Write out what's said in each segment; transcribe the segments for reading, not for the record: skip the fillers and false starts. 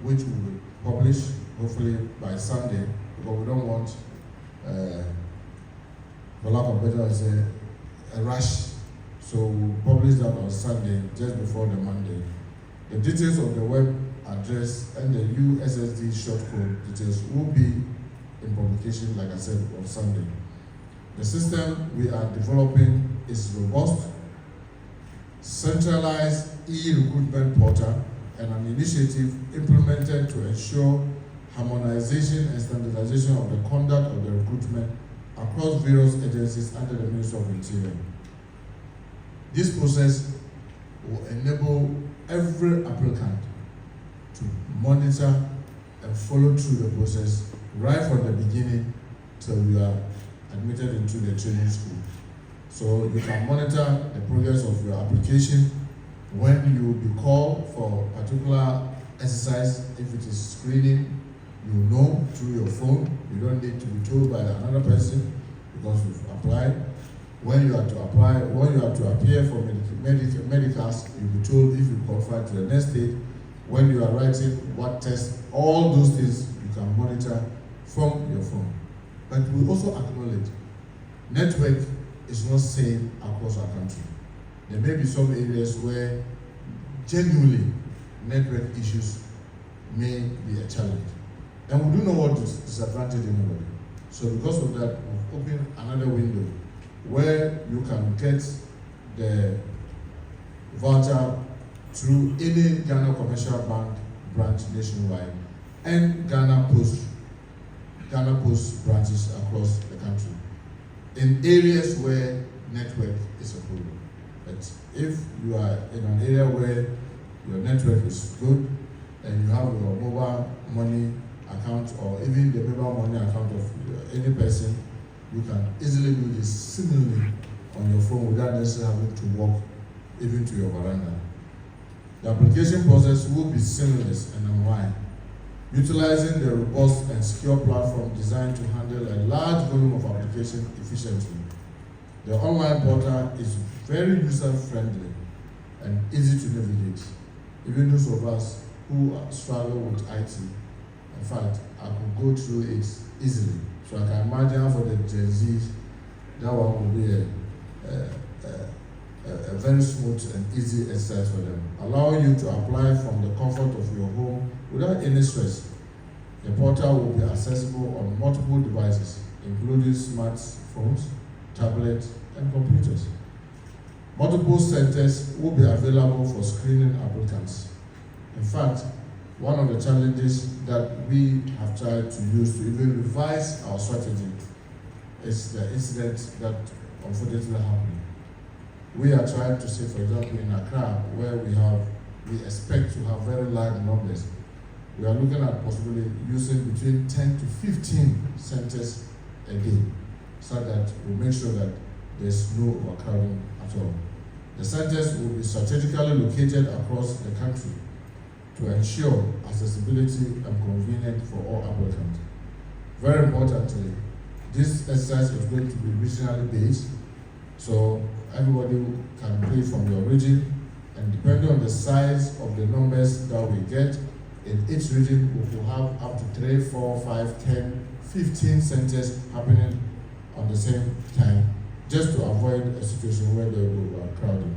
which we will publish hopefully by Sunday, because we don't want, for lack of better say, a rush. So we'll publish that on Sunday, just before the Monday. The details of the web address and the USSD shortcode details will be in publication, like I said, on Sunday. The system we are developing is robust, centralized e-recruitment portal, and an initiative implemented to ensure harmonization and standardization of the conduct of the recruitment across various agencies under the Ministry of Interior. This process will enable every applicant to monitor and follow through the process right from the beginning till you are admitted into the training school. So you can monitor the progress of your application. When you will be called for a particular exercise, if it is screening, you know through your phone. You don't need to be told by another person because you've applied. When you are to apply, when you are to appear for medicals, you'll be told if you qualify to the next stage. When you are writing what test, all those things you can monitor from your phone. But we also acknowledge network is not same across our country. There may be some areas where genuinely network issues may be a challenge. And we do not want to disadvantage anybody. So because of that, we've opened another window where you can get the voucher through any Ghana Commercial Bank branch nationwide and Ghana Post branches across the country in areas where network is a problem. But if you are in an area where your network is good and you have your mobile money account or even the mobile money account of any person, you can easily do this similarly on your phone without necessarily having to walk even to your veranda. The application process will be seamless and online, utilizing the robust and secure platform designed to handle a large volume of applications efficiently. The online portal is very user-friendly and easy to navigate. Even those of us who struggle with IT, in fact, I could go through it easily. So I can imagine for the Gen Z, that one will be a very smooth and easy exercise for them, allowing you to apply from the comfort of your home without any stress. The portal will be accessible on multiple devices, including smartphones, tablets, and computers. Multiple centers will be available for screening applicants. In fact, one of the challenges that we have tried to use to even revise our strategy is the incident that unfortunately happened. We are trying to say, for example, in Accra, where we expect to have very large numbers, we are looking at possibly using between 10 to 15 centers a day, so that we make sure that there's no overcrowding at all. The centers will be strategically located across the country to ensure accessibility and convenience for all applicants. Very importantly, this exercise is going to be regionally based, so everybody can pay from your region, and depending on the size of the numbers that we get, in each region we will have up to 3, 4, 5, 10, 15 centers happening on the same time, just to avoid a situation where there will be crowding.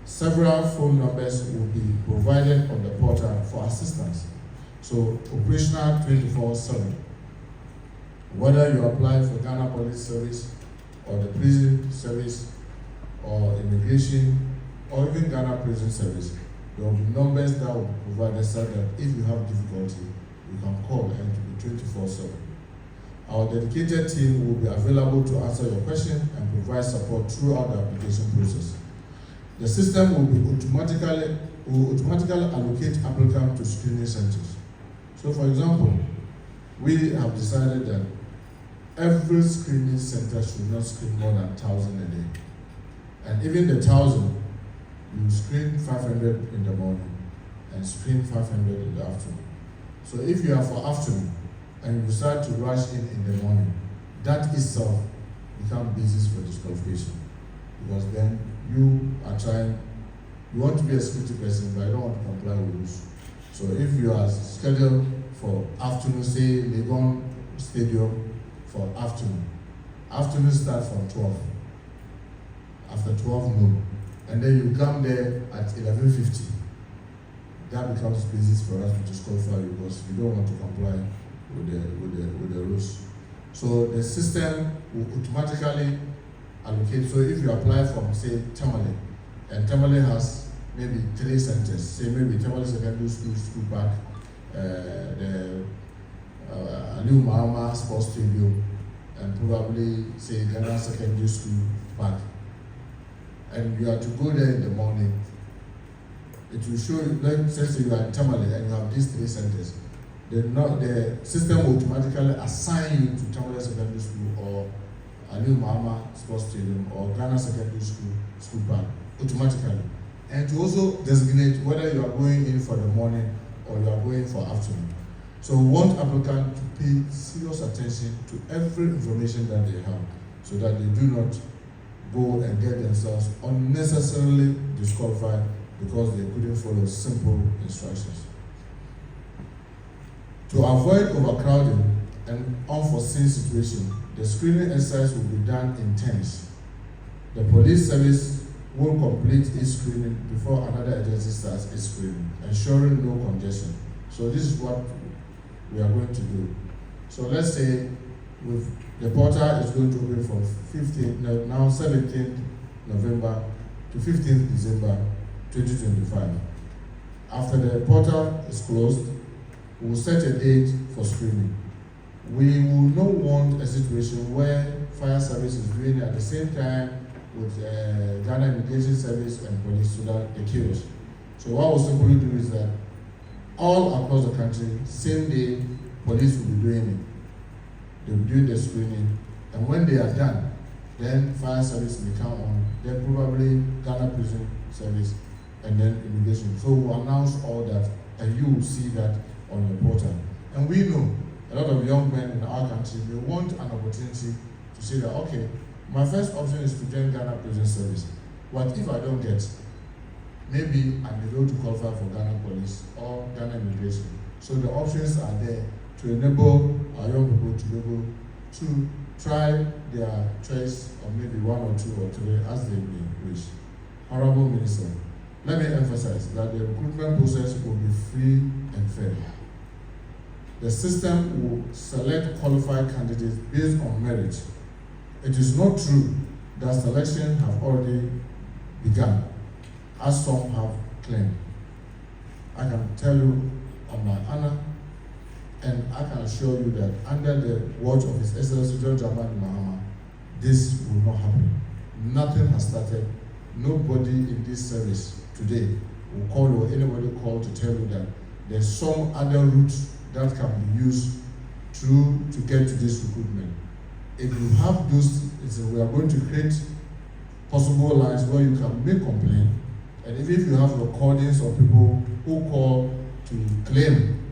Several phone numbers will be provided on the portal for assistance. So operational 24/7. Whether you apply for Ghana Police Service or the Prison Service or Immigration or even Ghana Prison Service, there will be numbers that will be provided so that if you have difficulty, you can call and to be 24/7. Our dedicated team will be available to answer your question and provide support throughout the application process. The system will automatically allocate applicants to screening centers. So for example, we have decided that every screening center should not screen more than 1,000 a day. And even the 1,000, you screen 500 in the morning and screen 500 in the afternoon. So if you are for afternoon and you decide to rush in the morning, that itself becomes basis for disqualification, because then you want to be a security person, but you don't want to comply with rules. So if you are scheduled for afternoon, say Legon Stadium for afternoon starts from 12, after 12 noon, and then you come there at 11:50. That becomes basis for us to disqualify you because you don't want to comply with the rules. So the system will automatically allocate. So if you apply from, say, Tamale, and Tamale has maybe 3 centers, say maybe Tamale Secondary School Park, the Aliu Mahama Sports Stadium, and probably, say, Ghana Secondary School Park, and you are to go there in the morning, it will show you, let's say you are in Tamale and you have these 3 centers, the system will automatically assign you to Tamale Secondary School or Aliu Mahama Sports Stadium or Ghana Secondary School Park automatically. And to also designate whether you are going in for the morning or you are going for afternoon. So we want applicants to pay serious attention to every information that they have so that they do not go and get themselves unnecessarily disqualified because they couldn't follow simple instructions. To avoid overcrowding and unforeseen situations, the screening exercise will be done in turns. The police service will complete its screening before another agency starts its screening, ensuring no congestion. So this is what we are going to do. So let's say the portal is going to open from 17th November to 15th December 2025. After the portal is closed, we will set a date for screening. We will not want a situation where fire service is doing it at the same time with Ghana Immigration Service and police, so that the chaos. So what we'll simply do is that all across the country, same day, police will be doing it. They will do the screening, and when they are done, then fire service may come on, then probably Ghana Prison Service, and then immigration. So we'll announce all that, and you will see that on your portal. And we know a lot of young men in our country, they want an opportunity to say that, okay, my first option is to join Ghana Prison Service. What if I don't get? Maybe I'm able to qualify for Ghana Police or Ghana Immigration. So the options are there to enable our young people to be able to try their choice of maybe 1 or 2 or 3 as they may wish. Honorable Minister, let me emphasize that the recruitment process will be free and fair. The system will select qualified candidates based on merit. It is not true that selection have already begun, as some have claimed. I can tell you on my honor, and I can assure you that under the watch of His Excellency John Dramani Mahama, this will not happen. Nothing has started. Nobody in this service today will call or anybody call to tell you that there's some other route that can be used to get to this recruitment. If you have those, we are going to create possible lines where you can make complaint, and if you have recordings of people who call to claim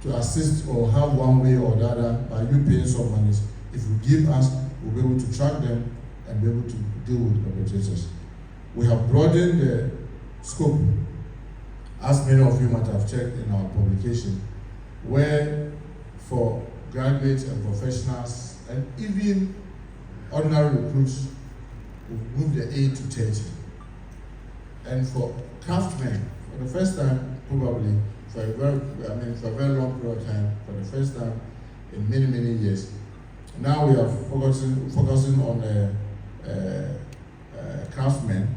to assist or have one way or the other by you paying some money, if you give us, we'll be able to track them and be able to deal with perpetrators. We have broadened the scope, as many of you might have checked in our publication, where for graduates and professionals and even ordinary recruits, we've moved the age to 30. And for craftsmen, for the first time, probably for a very long period of time, for the first time in many, many years, now we are focusing on craftsmen,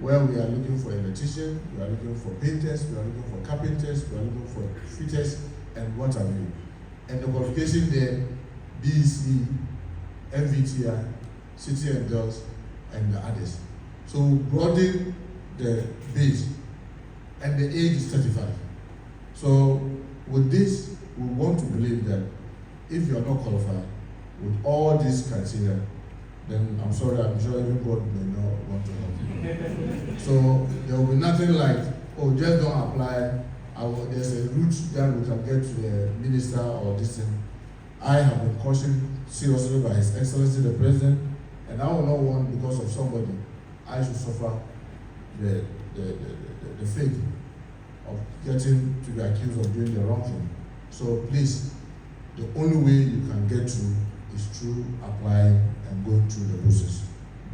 where we are looking for electricians, we are looking for painters, we are looking for carpenters, we are looking for fitters, and what have you. And the qualification there, BEC, MVTI, City and Girls, and the others. So broaden the base, and the age is 35. So with this, we want to believe that if you are not qualified with all these criteria, then I'm sorry, I'm sure even God may not want to help you. So there will be nothing like, oh, just don't apply. There's a route that we can get to the minister or this thing. I have been cautioned seriously by His Excellency the President, and I will not want, because of somebody, I should suffer the fate. of getting to be accused of doing the wrong thing. So please, the only way you can get through is through applying and going through the process.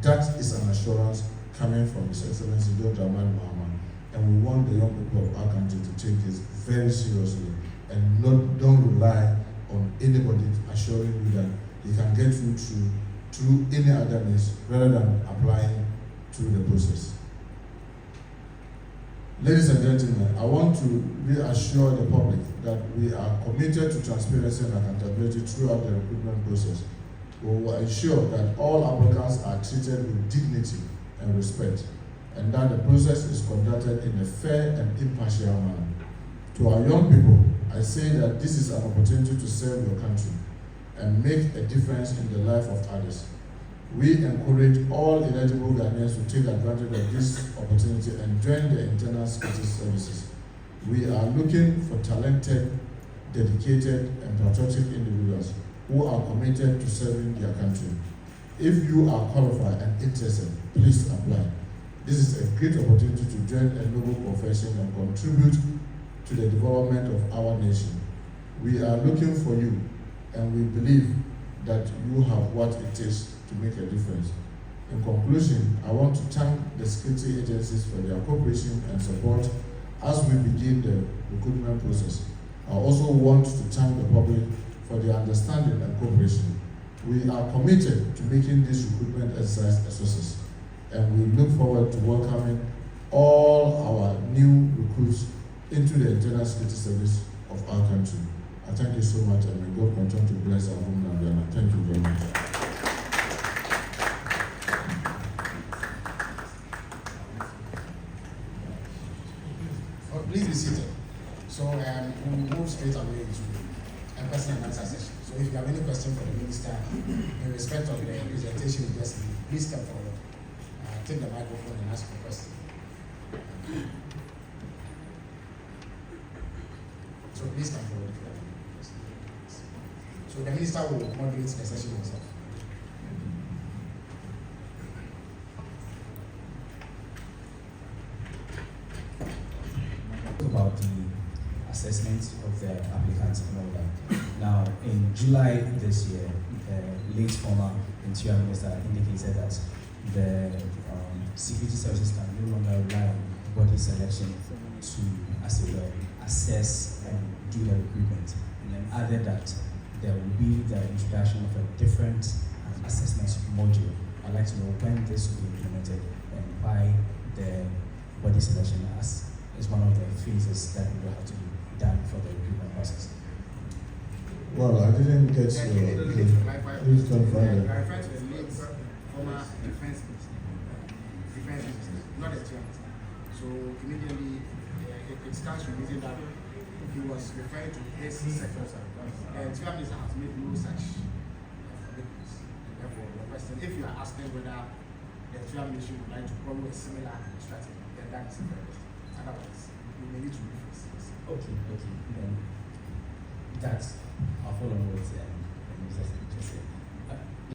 That is an assurance coming from His Excellency Dr. Ahmad Muhammad, and we want the young people of our country to take this very seriously and don't rely on anybody assuring you that you can get through any other means rather than applying through the process. Ladies and gentlemen, I want to reassure the public that we are committed to transparency and accountability throughout the recruitment process. We will ensure that all applicants are treated with dignity and respect, and that the process is conducted in a fair and impartial manner. To our young people, I say that this is an opportunity to serve your country and make a difference in the life of others. We encourage all eligible Ghanaians to take advantage of this opportunity and join the internal security services. We are looking for talented, dedicated, and patriotic individuals who are committed to serving their country. If you are qualified and interested, please apply. This is a great opportunity to join a noble profession and contribute to the development of our nation. We are looking for you, and we believe that you have what it takes to make a difference. In conclusion, I want to thank the security agencies for their cooperation and support as we begin the recruitment process. I also want to thank the public for their understanding and cooperation. We are committed to making this recruitment exercise a success, and we look forward to welcoming all our new recruits into the internal security service of our country. I thank you so much, and may God continue to bless our homeland Ghana. Thank you very much. Please be seated. So we'll move straight away to a question and answer session. So if you have any question for the minister in respect of the presentation you just made, please come forward. Take the microphone and ask your question. So please come forward if you have any question. So the minister will moderate the session himself. About the assessment of the applicants and all that. Now, in July this year, the late former Interior Minister indicated that the security services can no longer rely on body selection to, as it were, assess and do the recruitment. And then added that there will be the introduction of a different assessment module. I'd like to know when this will be implemented and why the body selection is one of the phases that will have to be done for the recruitment process. Well, I didn't get your. Please clarify that. I refer to the late former defense minister, not the chairman. So immediately it starts with reason that he was referring to his sector, and the chairman has made no such commitments. Therefore, the question, if you are asking whether the chairman would like to follow a similar strategy, then that is incorrect. Otherwise, we may need to rephrase this. Okay. Then that's I'll follow what the minister just said.